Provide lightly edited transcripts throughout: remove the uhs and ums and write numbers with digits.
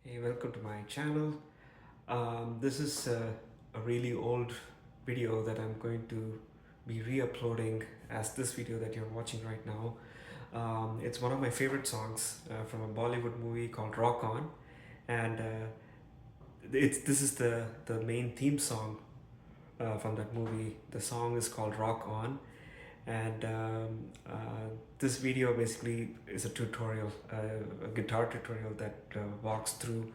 Hey, welcome to my channel. This is a really old video that I'm going to be re-uploading as this video that you're watching right now. It's one of my favorite songs from a Bollywood movie called Rock On, and this is the main theme song from that movie. The song is called Rock On, and this video basically is a tutorial, a guitar tutorial that walks through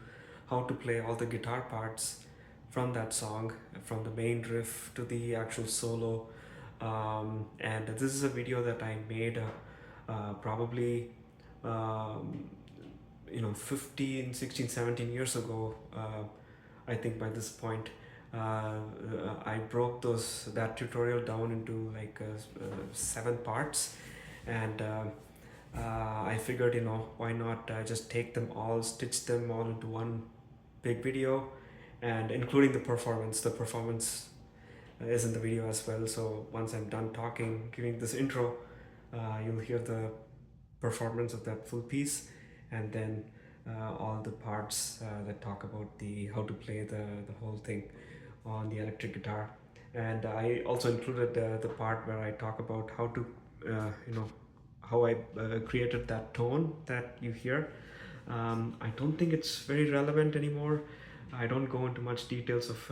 how to play all the guitar parts from that song, from the main riff to the actual solo. And this is a video that I made probably 15, 16, 17 years ago. I think by this point I broke that tutorial down into like 7 parts, and I figured, why not just take them all, stitch them all into one big video, and including the performance. The performance is in the video as well, so once I'm done talking, giving this intro, you'll hear the performance of that full piece, and then all the parts that talk about how to play the whole thing on the electric guitar. And I also included the part where I talk about how to how I created that tone that you hear. I don't think it's very relevant anymore. I don't go into much details of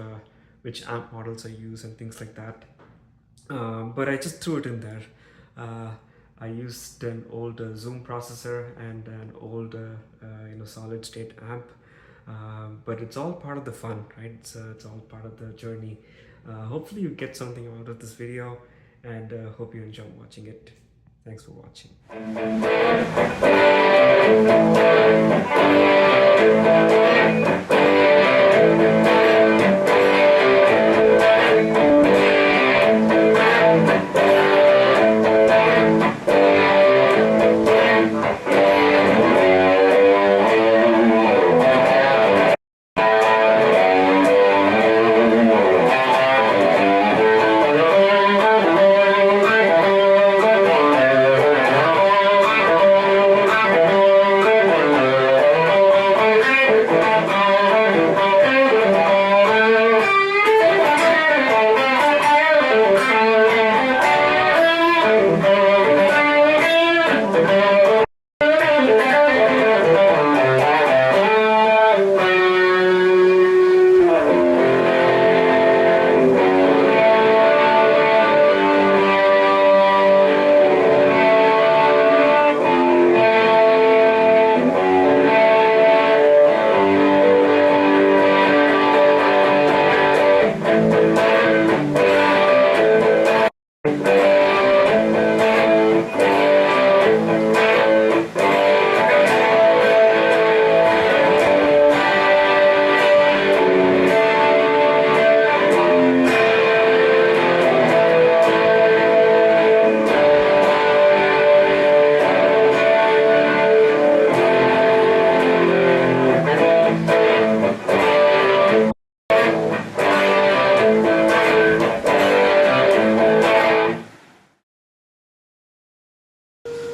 which amp models I use and things like that, but I just threw it in there. I used an old Zoom processor and an old solid state amp, but it's all part of the fun, right? It's all part of the journey. Hopefully you get something out of this video, and hope you enjoy watching it. Thanks for watching.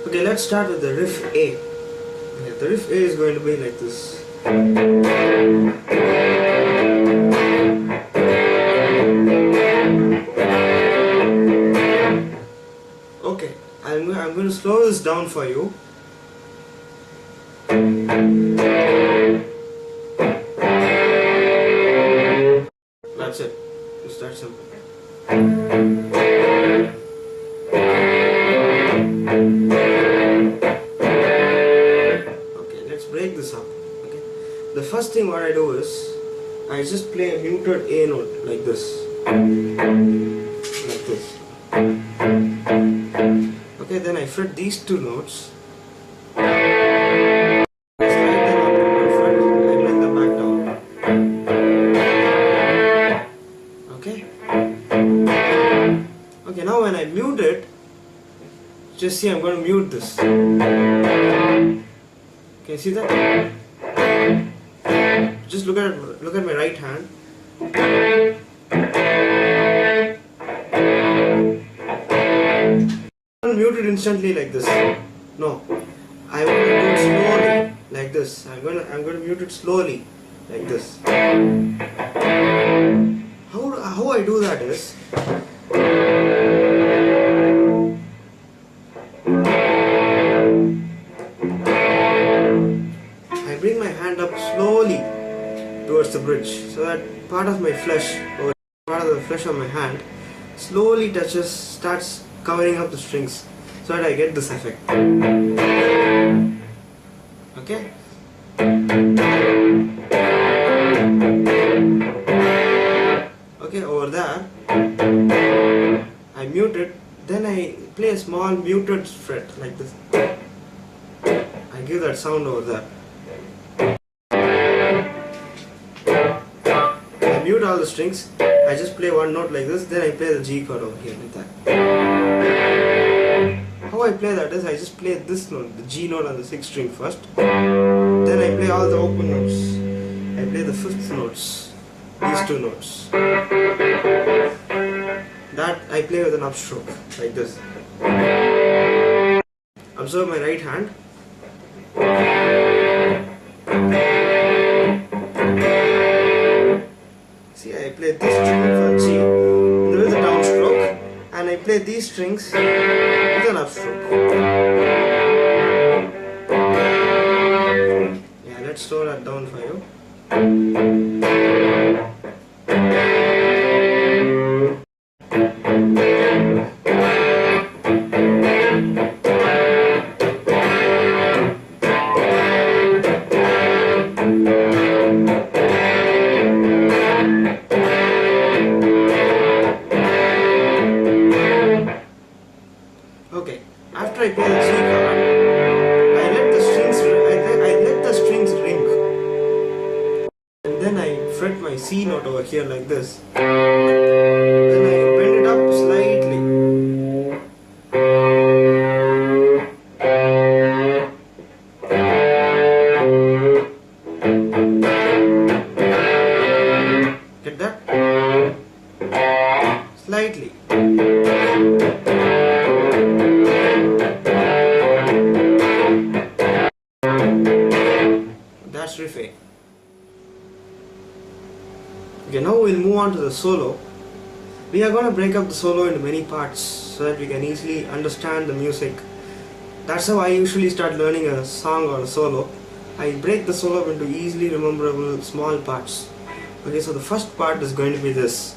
Okay, let's start with the riff A. Okay, the riff A is going to be like this. Okay, I'm going to slow this down for you. That's it. It's that simple. Break this up. Okay. The first thing what I do is I just play a muted A note like this. Like this. Okay, then I fret these 2 notes. I slide them up in my fret, I bring them back down. Okay? Okay, now when I mute it, just see I'm going to mute this. Can you see that? Just look at my right hand. I don't mute it instantly like this. No, I want to do it slowly. like this. I'm going to mute it slowly, like this. How I do that is, I bring my hand up slowly towards the bridge, so that part of my flesh, or part of the flesh of my hand, slowly starts covering up the strings, so that I get this effect. Okay? Okay, over there, I mute it, then I play a small muted fret like this. I give that sound over there. I mute all the strings, I just play one note like this, then I play the G chord over here like that. How I play that is, I just play this note, the G note on the 6th string first, then I play all the open notes. I play the 5th notes, these 2 notes. That I play with an upstroke, like this. Observe my right hand. See, I play this string for G with a downstroke, and I play these strings with an upstroke. Yeah, let's slow that down for you. Okay, after I play the G chord, I let the strings ring, and then I fret my C note over here like this. Then I bend it up slightly. Get that? Slightly. That's Riff. Okay, now we'll move on to the solo. We are going to break up the solo into many parts so that we can easily understand the music. That's how I usually start learning a song or a solo. I break the solo up into easily rememberable small parts. Okay, so the first part is going to be this.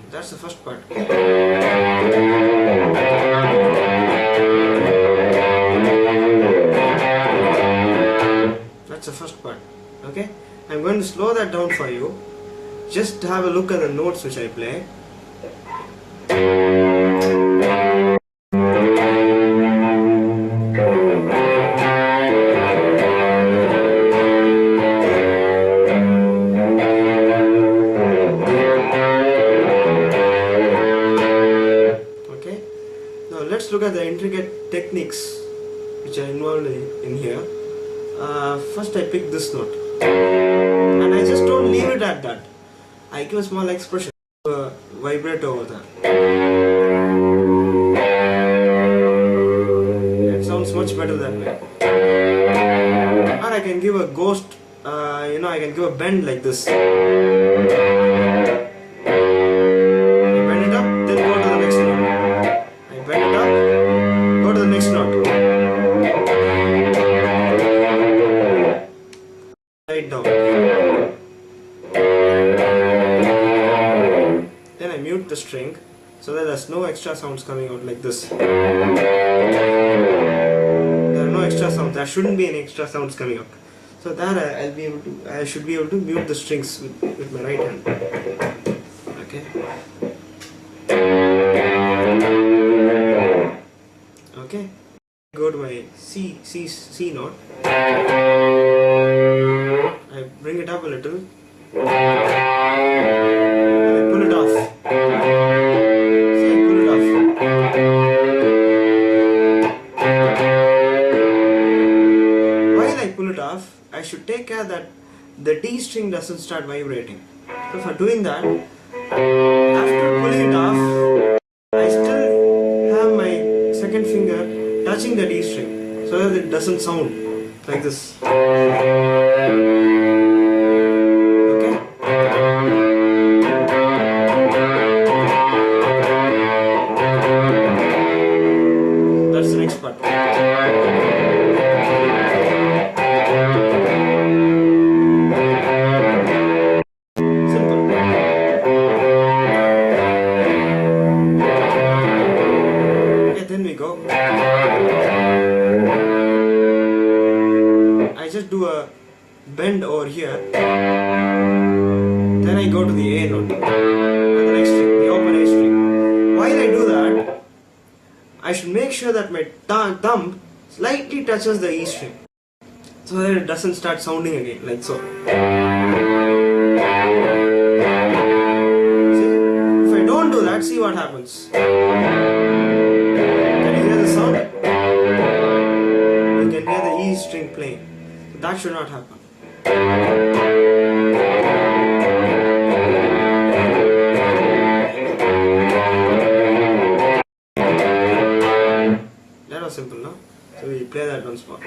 That's the first part. That's the first part. Okay? I'm going to slow that down for you. Just have a look at the notes which I play. Okay? Now let's look at the intricate techniques which are involved in here. First I pick this note. And I just don't leave it at that. I give a small expression, vibrato over there. It sounds much better that way. Or I can give a ghost, I can give a bend like this. I bend it up, then go to the next note. I bend it up, go to the next note. Right down. Then I mute the string so that there's no extra sounds coming out like this. There are no extra sounds. There shouldn't be any extra sounds coming out. So that I should be able to mute the strings with my right hand. Okay. Okay. Go to my C note. I bring it up a little. And I pull it off. See, I pull it off. While I pull it off, I should take care that the D string doesn't start vibrating. So for doing that, after pulling it off, I still have my second finger touching the D string so that it doesn't sound like this. Okay? That's the next part. I just do a bend over here, then I go to the A note and the next string, the open A string. While I do that, I should make sure that my thumb slightly touches the E string so that it doesn't start sounding again like so. See, if I don't do that, see what happens. String playing. So that should not happen. That was simple, no? So we play that once more.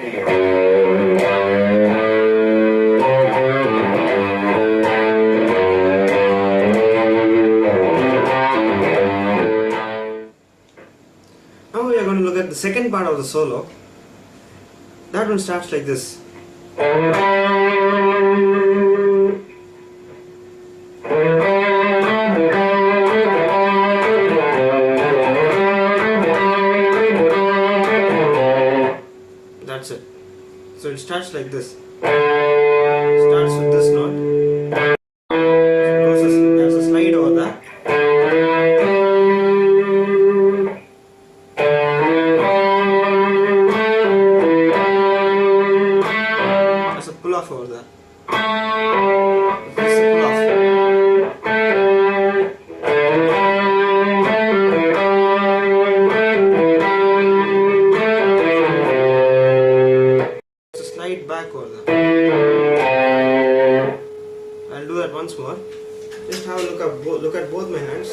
Now we are going to look at the second part of the solo. That one starts like this. That's it. So it starts like this. Starts with this note. There's a slide over there. Over there. That's the pull off. It's a slide back over there. I'll do that once more. Just have a look at both my hands.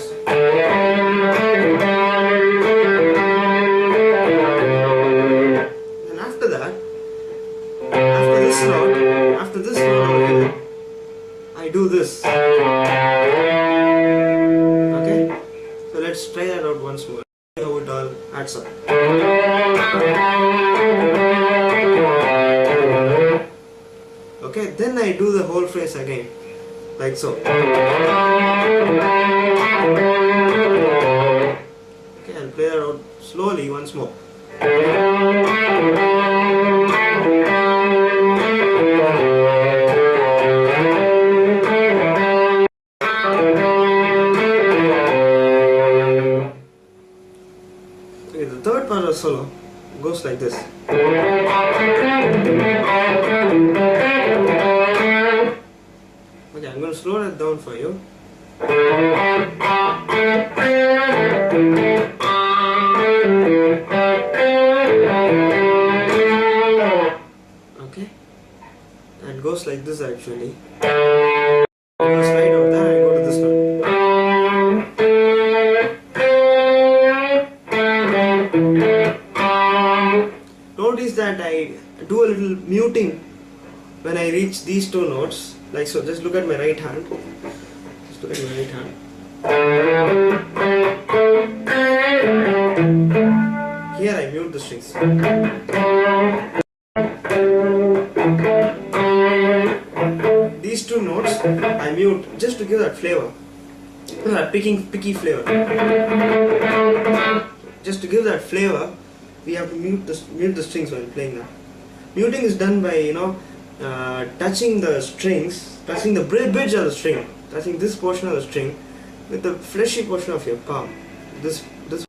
And after that, after this note over here, I do this. Okay? So let's try that out once more. See how it all adds up. Okay, then I do the whole phrase again. Like so. Okay, I'll play that out slowly once more. Okay, the third part of the solo goes like this. Okay, I'm going to slow that down for you. Okay, that goes like this actually. I go slide out there and I go to this one. Notice that I do a little muting when I reach these two notes, like so. Just look at my right hand. Just look at my right hand. Here I mute the strings. These two notes I mute just to give that flavor, that picky flavor. Just to give that flavor, we have to mute the strings while playing that. Muting is done by touching the strings, touching the bridge of the string, touching this portion of the string with the fleshy portion of your palm. This just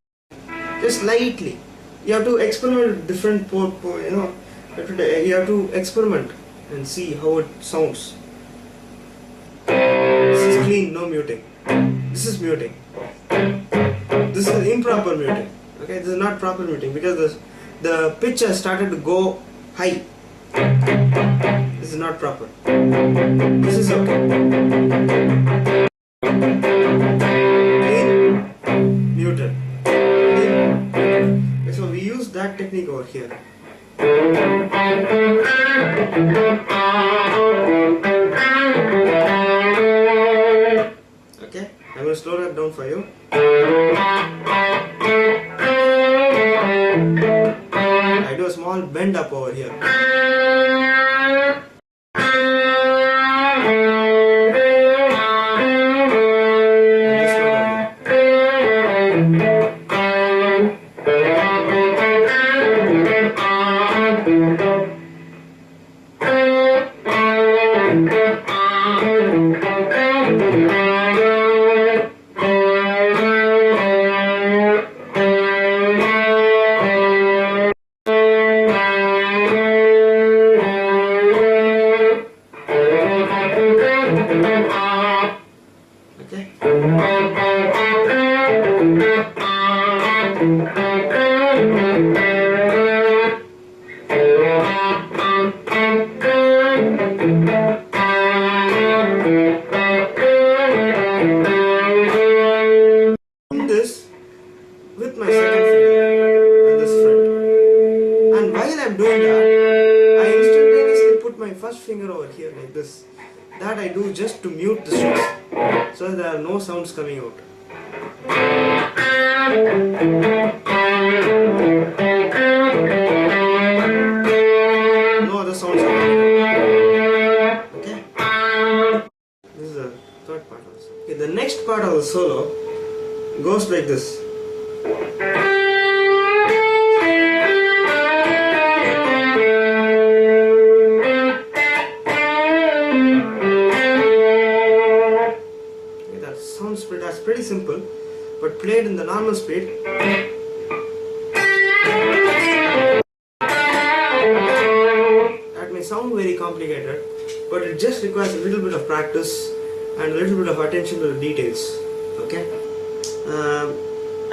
slightly. You have to experiment with different you have to experiment and see how it sounds. This is clean, no muting. This is muting. This is improper muting. Okay, this is not proper muting because the pitch has started to go high. This is not proper. This is okay. Clean, muted. Clean, muted. So we use that technique over here. Okay, I'm going to slow that down for you. I do a small bend up over here. This with my second finger and this fret, and while I'm doing that, I instantaneously put my first finger over here like this. That I do just to mute the strings, so that there are no sounds coming out. No other sounds are coming out. Okay? This is the third part of the solo. Okay, the next part of the solo goes like this. Okay, that sounds that's pretty simple, but played in the normal speed. That may sound very complicated, but it just requires a little bit of practice and a little bit of attention to the details. Okay?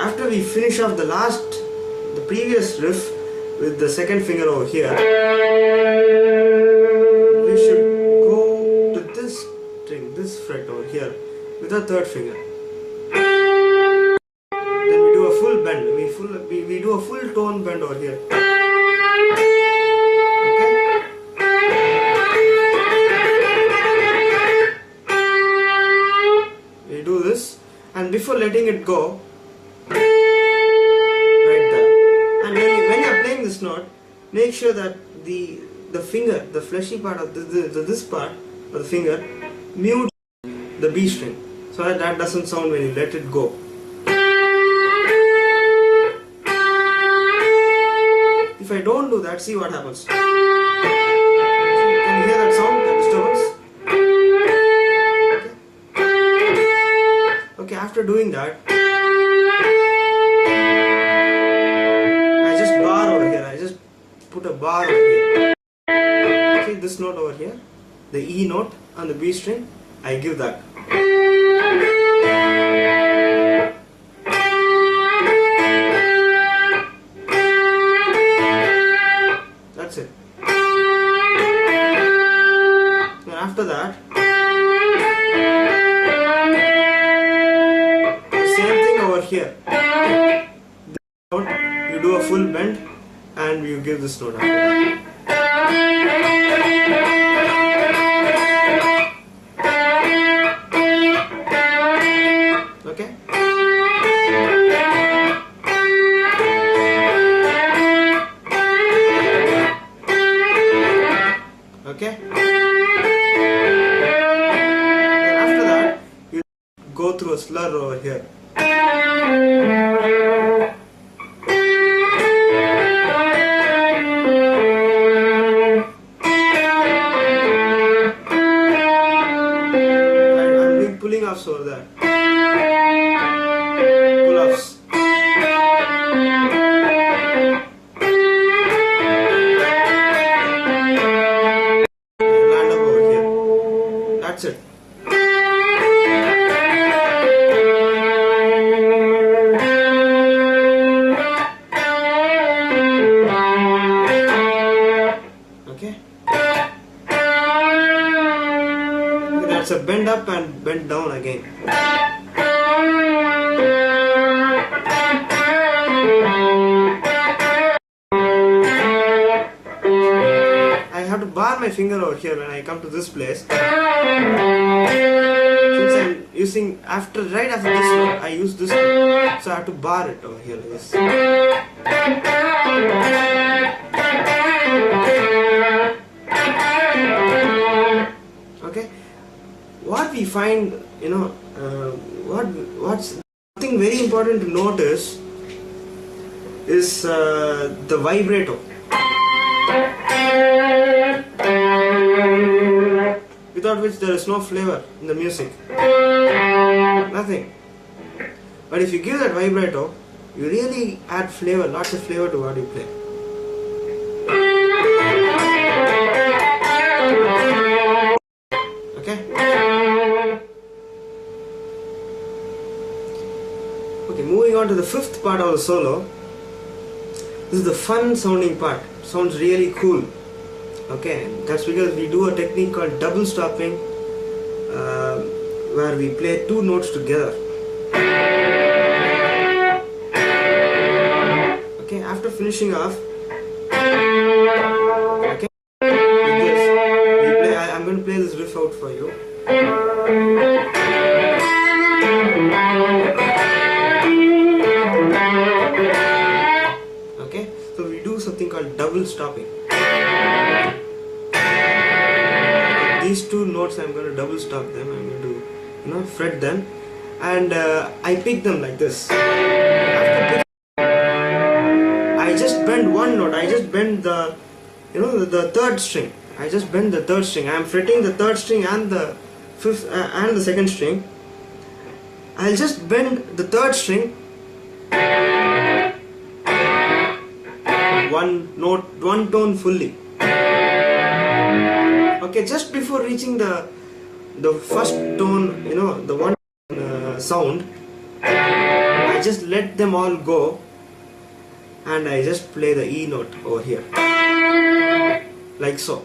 After we finish off the previous riff with the second finger over here, we should go to this string, this fret over here with the third finger. Then we do a full bend. We do a full tone bend over here. Okay? We do this, and before letting it go, right there. And when you are playing this note, make sure that the finger, the fleshy part of this part of the finger, mute the B string, so that doesn't sound when you let it go. If I don't do that, see what happens. Can you hear that sound, that disturbance? Okay, after doing that, I just bar over here. I just put a bar over here. See this note over here, the E note on the B string, I give that. That's it. And after that, the same thing over here. You do a full bend and you give this note after that. Okay? Okay? And after that, you go through a slur over here. I'm doing pulling offs over there. Pull offs. Land up over here. That's it. Okay? up and bend down again. I have to bar my finger over here when I come to this place. Since I'm using right after this note, I use this note, so I have to bar it over here like this. Okay, what we find, what's something very important to notice is the vibrato. Without which there is no flavor in the music. Nothing. But if you give that vibrato, you really add flavor, lots of flavor to what you play. Okay? Okay, moving on to the fifth part of the solo. This is the fun sounding part. Sounds really cool. Okay, that's because we do a technique called double stopping, where we play two notes together. Okay, after finishing off, okay, with this, I'm going to play this riff out for you. Okay, so we do something called double stopping. These two notes I'm going to double stop them. I'm going to fret them, and I pick them like this. After picking, I just bend one note. I just bend the the third string. I just bend the third string. I'm fretting the third string and the fifth and the second string. I'll just bend the third string one tone fully. Okay, just before reaching the first tone, the one sound, I just let them all go, and I just play the E note over here, like so.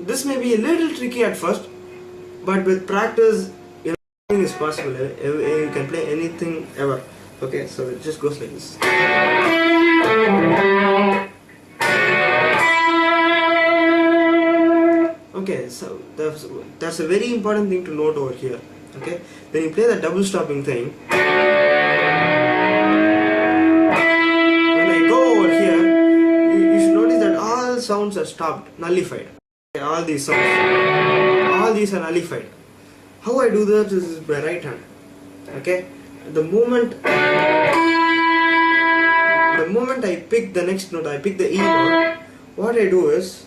This may be a little tricky at first, but with practice, anything is possible. You can play anything ever. Okay, so it just goes like this. Okay, so that's a very important thing to note over here. Okay, when you play the double stopping thing, when I go over here, you should notice that all sounds are stopped, nullified. Okay, all these are nullified. How I do that is with my right hand. Okay, the moment I pick the next note, I pick the E note, what I do is,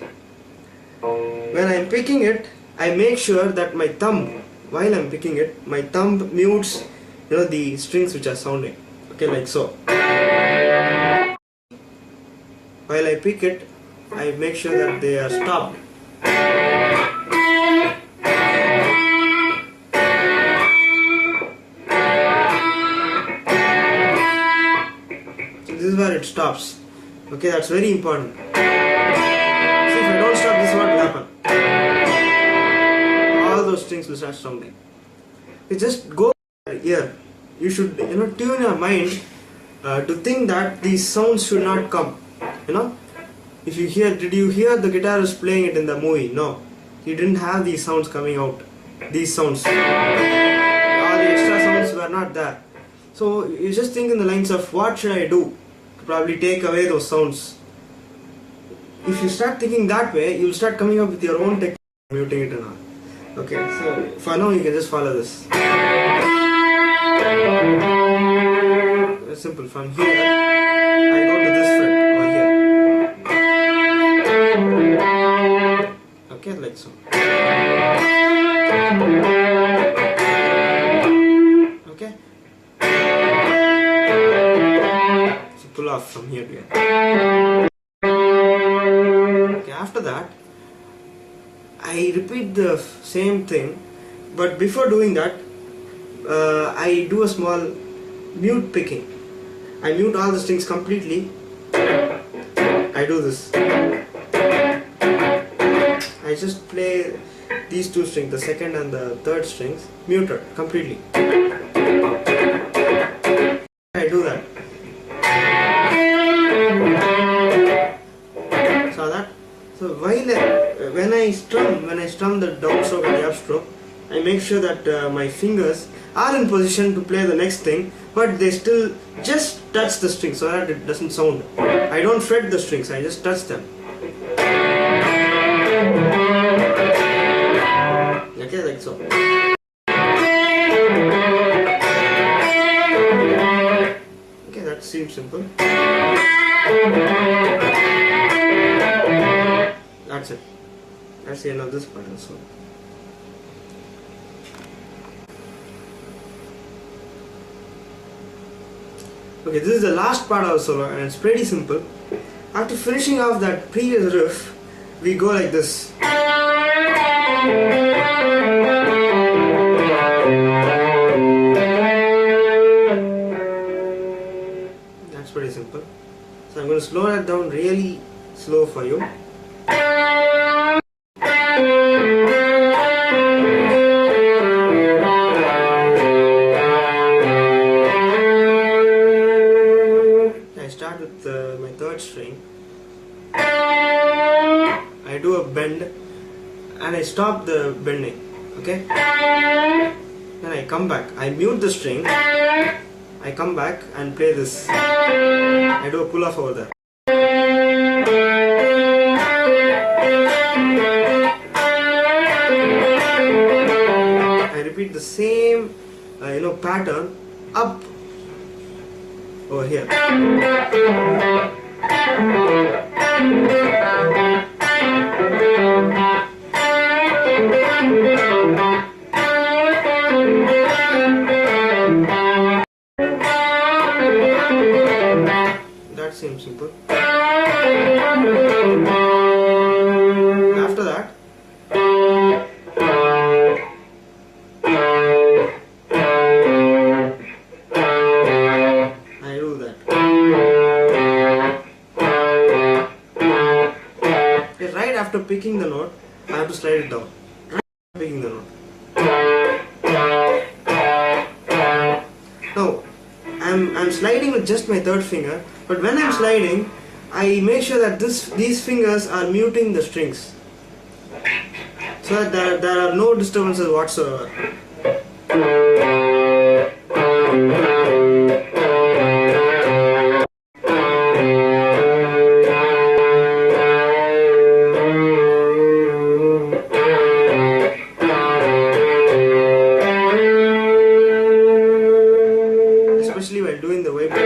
when I'm picking it, I make sure that my thumb, while I'm picking it, my thumb mutes the strings which are sounding. Okay, like so. While I pick it, I make sure that they are stopped. This is where it stops. Okay, that's very important. See, if I don't stop, this is what will happen. All those strings will start sounding. You just go here. You should tune your mind to think that these sounds should not come. If you hear, did you hear the guitarist playing it in the movie? No, he didn't have these sounds coming out. These sounds, all the extra sounds were not there. So you just think in the lines of what should I do to probably take away those sounds. If you start thinking that way, you'll start coming up with your own technique, muting it and all. Okay, so for now you can just follow this. Very simple. From here, I go to this fret over here. Okay, like so. Okay. So pull off from here to here. Okay, after that, I repeat the same thing, but before doing that, I do a small mute picking. I mute all the strings completely. I do this. I just play these two strings, the second and the third strings, muted completely. I do that. Saw that? So when I strum the downstroke and the upstroke, I make sure that my fingers are in position to play the next thing, but they still just touch the string so that it doesn't sound. I don't fret the strings, I just touch them. Okay, like so. Okay, that seems simple. That's it. That's the end of this part also. Okay, this is the last part of the solo and it's pretty simple. After finishing off that previous riff, we go like this. That's pretty simple. So I'm going to slow that down really slow for you. My third string, I do a bend and I stop the bending, okay? Then I come back, I mute the string, I come back and play this. I do a pull off over there. I repeat the same pattern up over here. That seems simple. After that, after picking the note, I have to slide it down. Right after picking the note. Now, I'm sliding with just my third finger, but when I'm sliding, I make sure that these fingers are muting the strings, so that there are no disturbances whatsoever. While doing the wave, you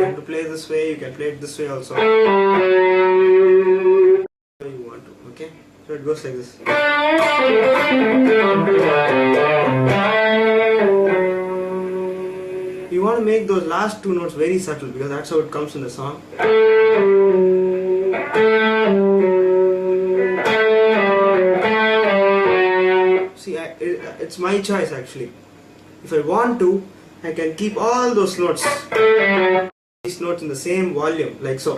can play this way, you can play it this way also. You want to, okay? So it goes like this. You want to make those last two notes very subtle because that's how it comes in the song. See, it's my choice actually. If I want to, I can keep all those notes, these notes in the same volume, like so.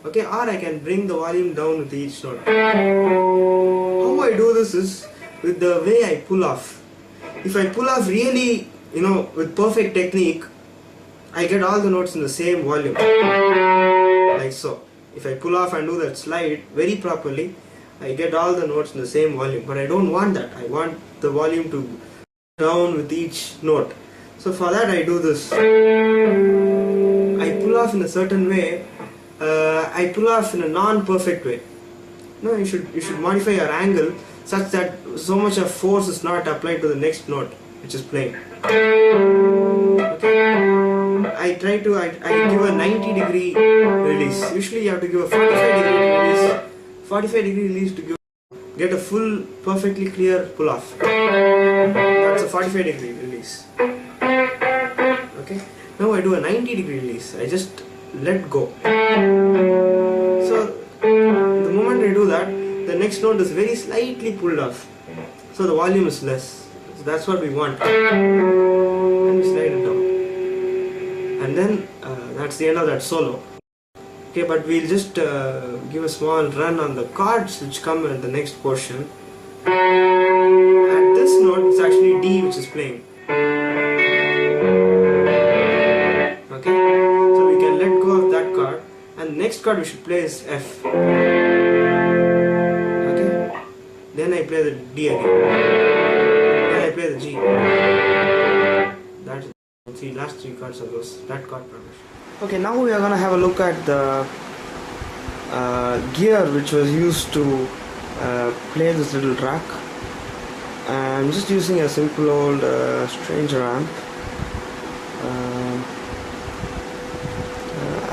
Okay, or I can bring the volume down with each note. How I do this is with the way I pull off. If I pull off really, with perfect technique, I get all the notes in the same volume, like so. If I pull off and do that slide very properly, I get all the notes in the same volume, but I don't want that. I want the volume to down with each note. So for that I do this. I pull off in a certain way. I pull off in a non-perfect way. No, you should modify your angle such that so much of force is not applied to the next note which is playing. Okay. I give a 90-degree release. Usually you have to give a 45-degree release. 45-degree release to get a full, perfectly clear pull-off. That's a 45-degree release. Okay. Now I do a 90-degree release. I just let go. So that the next note is very slightly pulled off, so the volume is less. So that's what we want. And we slide it down, and then that's the end of that solo. Okay, but we'll just give a small run on the chords which come in the next portion. At this note, it's actually D which is playing. Okay, so we can let go of that chord, and the next chord we should play is F. Okay, then I play the D again, then I play the G. That's the last three chords of that chord progression. Okay, now we are gonna have a look at the gear which was used to play this little track. I'm just using a simple old Stranger amp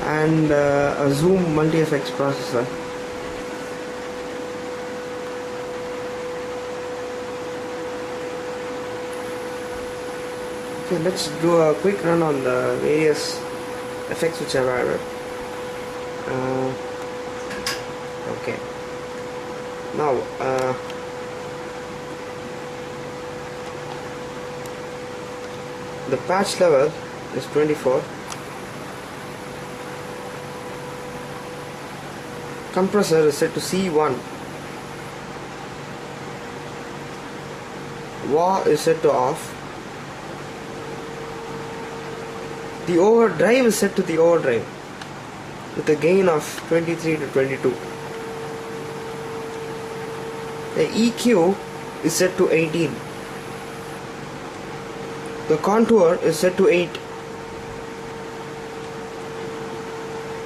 and a Zoom multi-effects processor. Okay, let's do a quick run on the various effects which I've added. Okay, now the patch level is 24. Compressor is set to C1. Wah is set to off. The overdrive is set to the overdrive with a gain of 23 to 22. The EQ is set to 18. The contour is set to 8.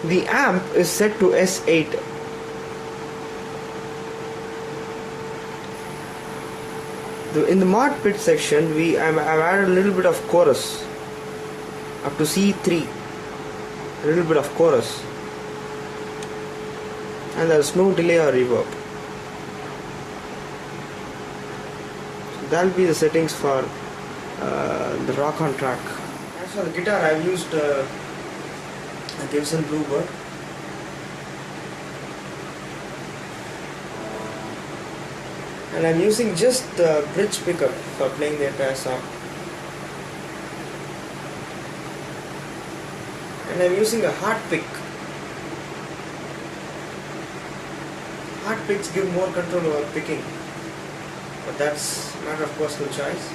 The amp is set to S8. In the mod pit section, I've added a little bit of chorus up to C3. A little bit of chorus, and there's no delay or reverb. So that'll be the settings for the rock on track. As for the guitar, I've used a Gibson Bluebird. And I'm using just the bridge pickup for playing the entire song. And I'm using a hard pick. Hard picks give more control over picking, but that's a matter of personal choice.